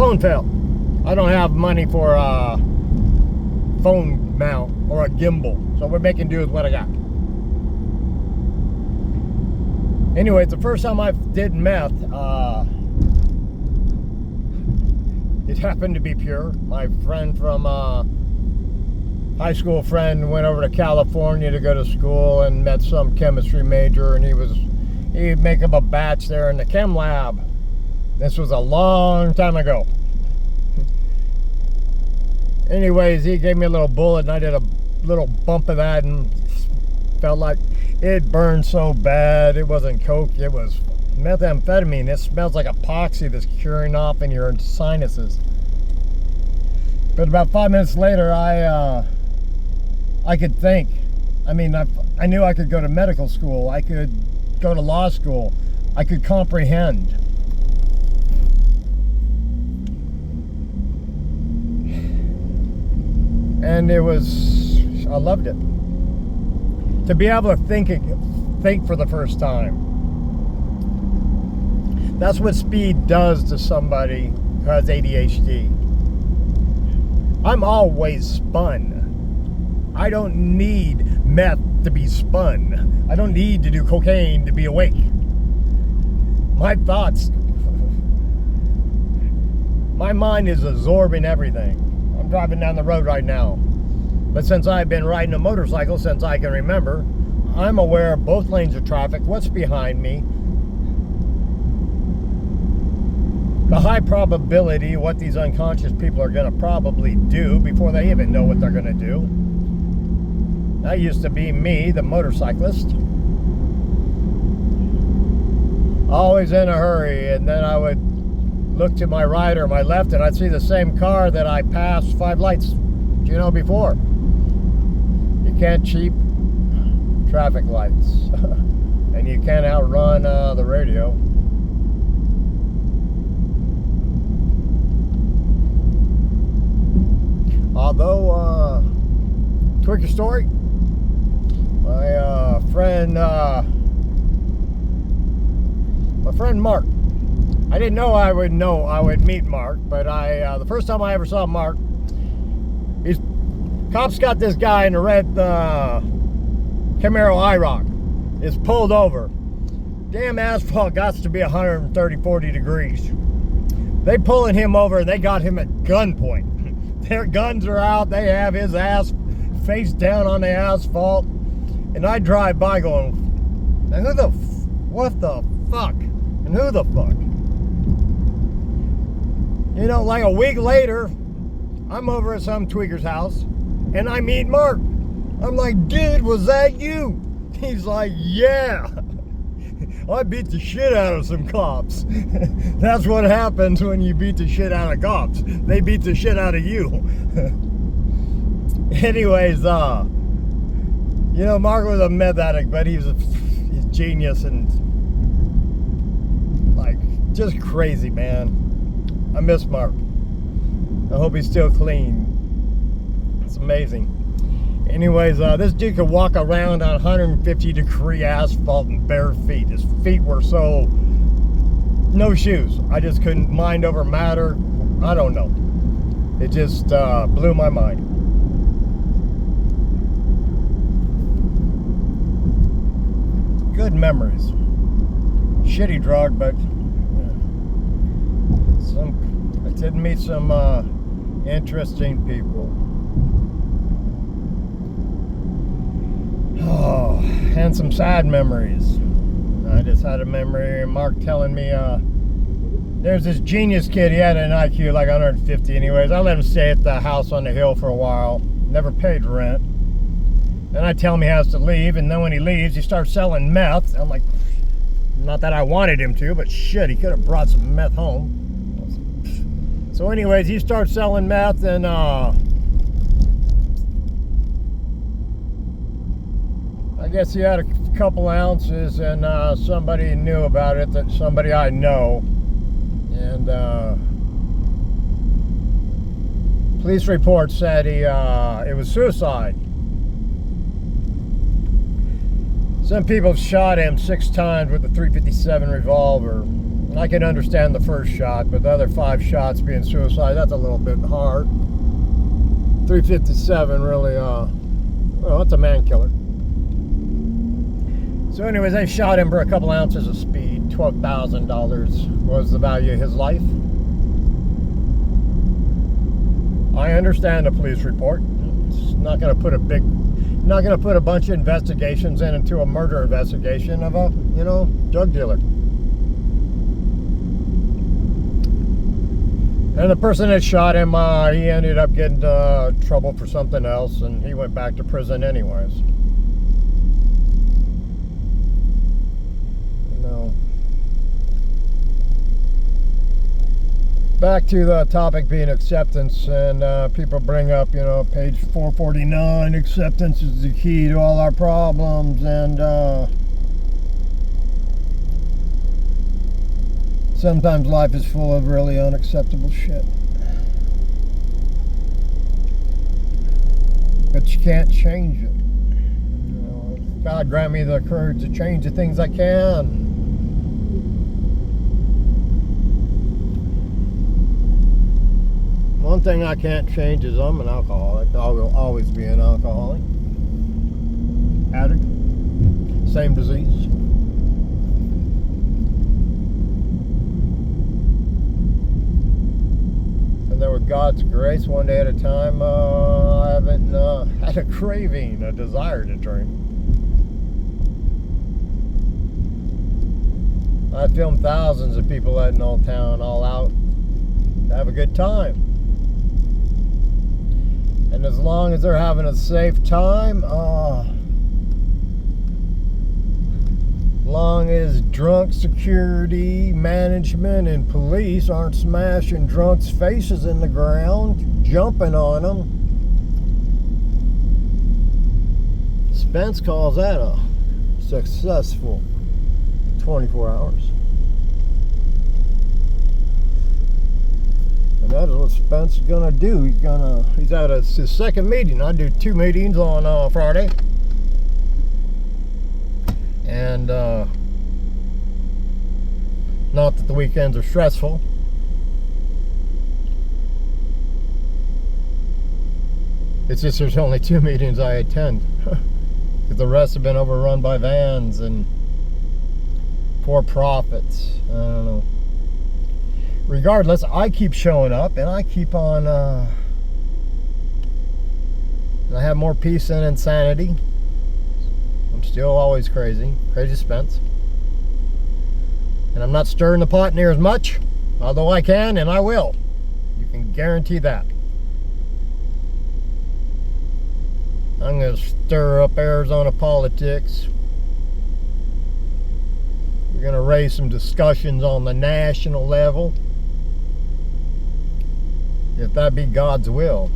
phone failed. I don't have money for a phone mount or a gimbal, so we're making do with what I got. Anyway, it's the first time I did meth. It happened to be pure. My friend from high school friend went over to California to go to school and met some chemistry major, and he'd make up a batch there in the chem lab. This was a long time ago. Anyways, he gave me a little bullet, and I did a little bump of that, and felt like it burned so bad. It wasn't coke, it was methamphetamine. It smells like epoxy that's curing off in your sinuses. But about 5 minutes later, I could think. I mean, I knew I could go to medical school. I could go to law school. I could comprehend. And I loved it. To be able to think for the first time. That's what speed does to somebody who has ADHD. I'm always spun. I don't need meth to be spun. I don't need to do cocaine to be awake. My thoughts, my mind is absorbing everything. I'm driving down the road right now. But since I've been riding a motorcycle since I can remember, I'm aware of both lanes of traffic, what's behind me, the high probability what these unconscious people are going to probably do before they even know what they're going to do. That used to be me, the motorcyclist. Always in a hurry, and then I would look to my right or my left, and I'd see the same car that I passed 5 lights, before. You can't cheat traffic lights, and you can't outrun the radio. Although, quick story, my friend Mark, I didn't know I would meet Mark, but the first time I ever saw Mark, cops got this guy in a red Camaro IROC. It's pulled over. Damn asphalt got to be 130, 40 degrees. They pulling him over, and they got him at gunpoint. Their guns are out. They have his ass face down on the asphalt. And I drive by going, now what the fuck? And who the fuck? You know, like a week later, I'm over at some tweaker's house, and I meet Mark. I'm like, dude, was that you? He's like, yeah. I beat the shit out of some cops. That's what happens when you beat the shit out of cops. They beat the shit out of you. Anyways, Mark was a meth addict, but he's a genius and like just crazy, man. I miss Mark. I hope he's still clean. It's amazing. Anyways, this dude could walk around on 150 degree asphalt in bare feet. His feet were so, no shoes. I just couldn't mind over matter. I don't know. It just blew my mind. Good memories. Shitty drug, but I did meet some interesting people. Oh, and some sad memories. I just had a memory of Mark telling me there's this genius kid. He had an IQ like 150 anyways. I let him stay at the house on the hill for a while. Never paid rent. Then I tell him he has to leave, and then when he leaves, he starts selling meth. I'm like, not that I wanted him to, but shit, he could have brought some meth home. So anyways, he starts selling meth, and I guess he had a couple ounces, and somebody knew about it, that somebody I know. And police report said it was suicide. Some people shot him 6 times with a .357 revolver. I can understand the first shot, but the other 5 shots being suicide, that's a little bit hard. 357 really, well, it's a man killer. So anyways, they shot him for a couple ounces of speed. $12,000 was the value of his life. I understand the police report. It's not going to put a bunch of investigations into a murder investigation of a, drug dealer. And the person that shot him, he ended up getting trouble for something else, and he went back to prison anyways. Back to the topic being acceptance, and people bring up, page 449, acceptance is the key to all our problems, and sometimes life is full of really unacceptable shit. But you can't change it. God grant me the courage to change the things I can. One thing I can't change is I'm an alcoholic. I will always be an alcoholic. Addict. Same disease. And then with God's grace, one day at a time, I haven't had a craving, a desire to drink. I filmed thousands of people out in Old Town, all out to have a good time. And as long as they're having a safe time, long as drunk security, management, and police aren't smashing drunks' faces in the ground, jumping on them, Spence calls that a successful 24 hours. And that is what Spence is gonna do. He's at his second meeting. I do 2 meetings on Friday, and not that the weekends are stressful. It's just there's only 2 meetings I attend, because the rest have been overrun by vans and for profits. I don't know. Regardless, I keep showing up, and I keep on, I have more peace than insanity. I'm still always crazy Spence. And I'm not stirring the pot near as much, although I can, and I will. You can guarantee that. I'm going to stir up Arizona politics. We're going to raise some discussions on the national level. If that be God's will,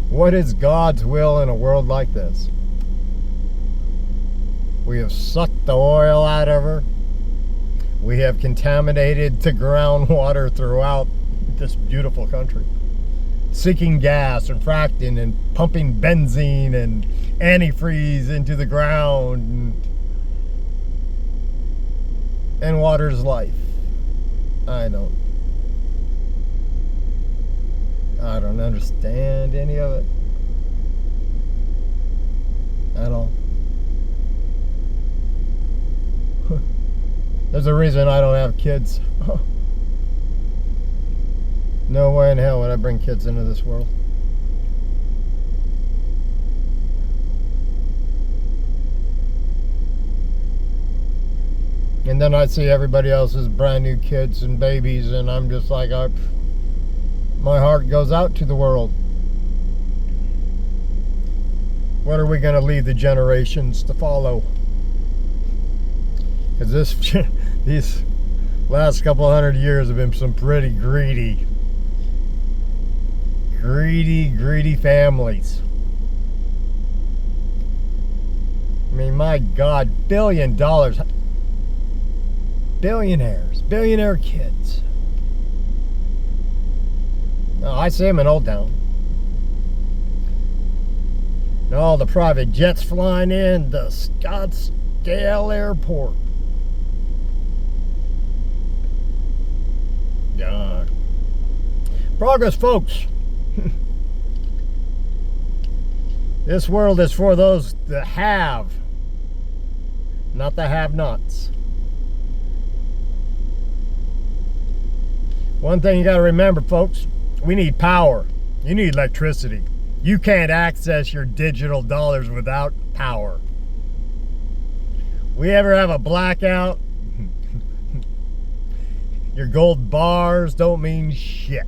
what is God's will in a world like this? We have sucked the oil out of her. We have contaminated the groundwater throughout this beautiful country. Seeking gas and fracking and pumping benzene and antifreeze into the ground. And water's life. I don't understand any of it at all. There's a reason I don't have kids. No way in hell would I bring kids into this world. And then I see everybody else's brand new kids and babies, and I'm just like, my heart goes out to the world. What are we going to leave the generations to follow? Because these last couple 100 years have been some pretty greedy families. I mean, my God, $1 billion. Billionaire kids. Now, I see them in Old Town. And all the private jets flying in, the scale airport. God. Progress, folks. This world is for those that have, not the have-nots. One thing you got to remember, folks, we need power. You need electricity. You can't access your digital dollars without power. We ever have a blackout, your gold bars don't mean shit.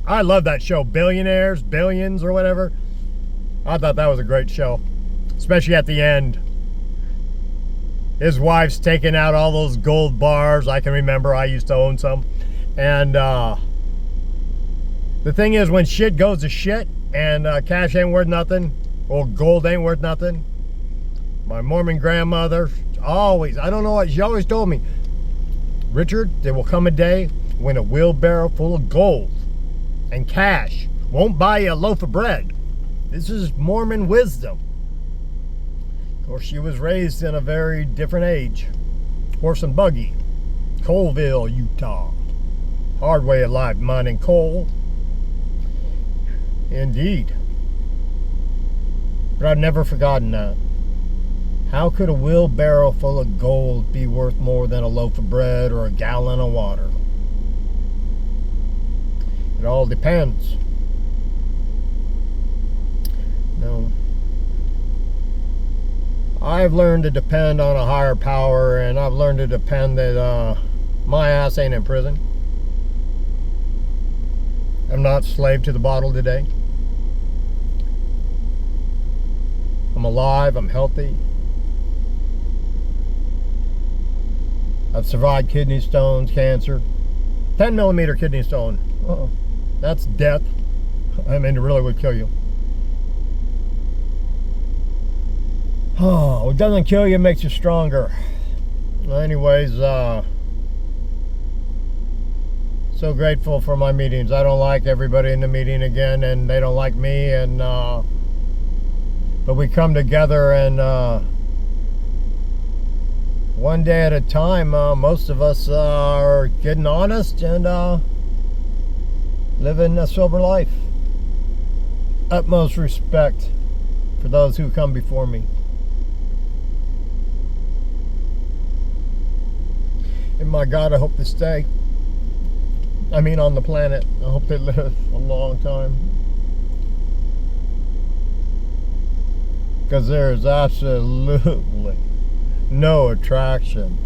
I love that show, Billionaires, Billions, or whatever. I thought that was a great show, especially at the end. His wife's taking out all those gold bars. I can remember, I used to own some. And the thing is, when shit goes to shit and cash ain't worth nothing, or gold ain't worth nothing, my Mormon grandmother always, I don't know what, she always told me, Richard, there will come a day when a wheelbarrow full of gold and cash won't buy you a loaf of bread. This is Mormon wisdom. Of course, she was raised in a very different age. Horse and buggy, Coleville, Utah. Hard way of life, mining coal. Indeed. But I've never forgotten that. How could a wheelbarrow full of gold be worth more than a loaf of bread or a gallon of water? It all depends. No. I've learned to depend on a higher power, and I've learned to depend that my ass ain't in prison. I'm not slave to the bottle today. I'm alive, I'm healthy. I've survived kidney stones, cancer. 10 millimeter kidney stone. Uh-oh. That's death. I mean, it really would kill you. Oh, it doesn't kill you, it makes you stronger. Well, anyways, so grateful for my meetings. I don't like everybody in the meeting again, and they don't like me, and but we come together, and one day at a time. Most of us are getting honest and living a sober life. Utmost respect for those who come before me. And my God, I hope to stay. I mean, on the planet. I hope they live a long time. Because there's absolutely no attraction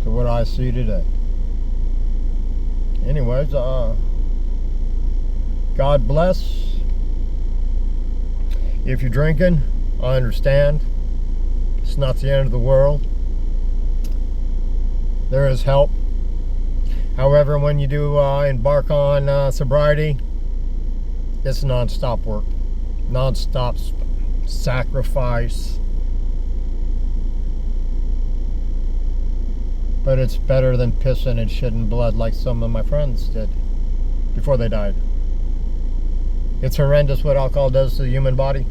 to what I see today. Anyways, God bless. If you're drinking, I understand. It's not the end of the world. There is help. However, when you do embark on sobriety, it's non-stop work. Non-stop sacrifice. But it's better than pissing and shitting blood like some of my friends did before they died. It's horrendous what alcohol does to the human body.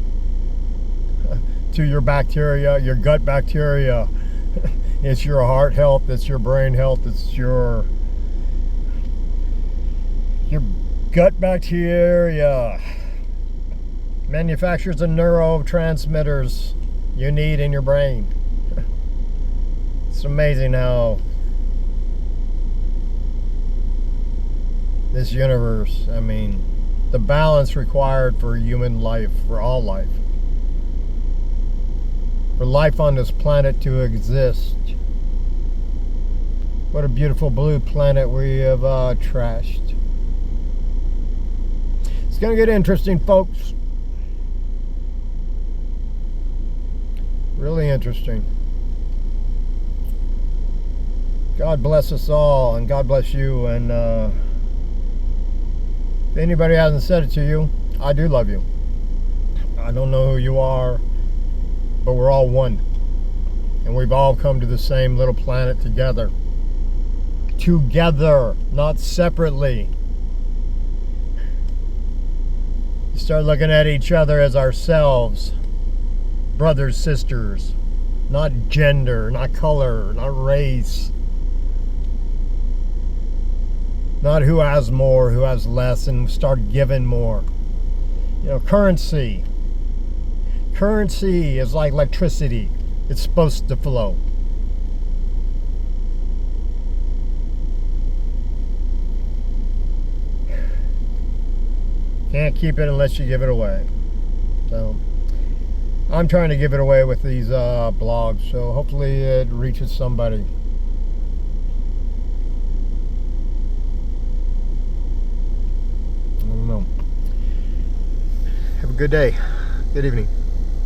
To your bacteria, your gut bacteria. It's your heart health, it's your brain health, it's your gut bacteria. Manufactures the neurotransmitters you need in your brain. It's amazing how this universe, I mean, the balance required for human life, for all life, for life on this planet to exist. What a beautiful blue planet we have trashed. It's going to get interesting, folks. Really interesting. God bless us all, and God bless you. And if anybody hasn't said it to you, I do love you. I don't know who you are, but we're all one. And we've all come to the same little planet together. Together, not separately. Start looking at each other as ourselves brothers, sisters, not gender, not color, not race, not who has more, who has less, and start giving more. You know, currency is like electricity. It's supposed to flow. Can't keep it unless you give it away. So I'm trying to give it away with these blogs, so hopefully it reaches somebody. I don't know. Have a good day. Good evening.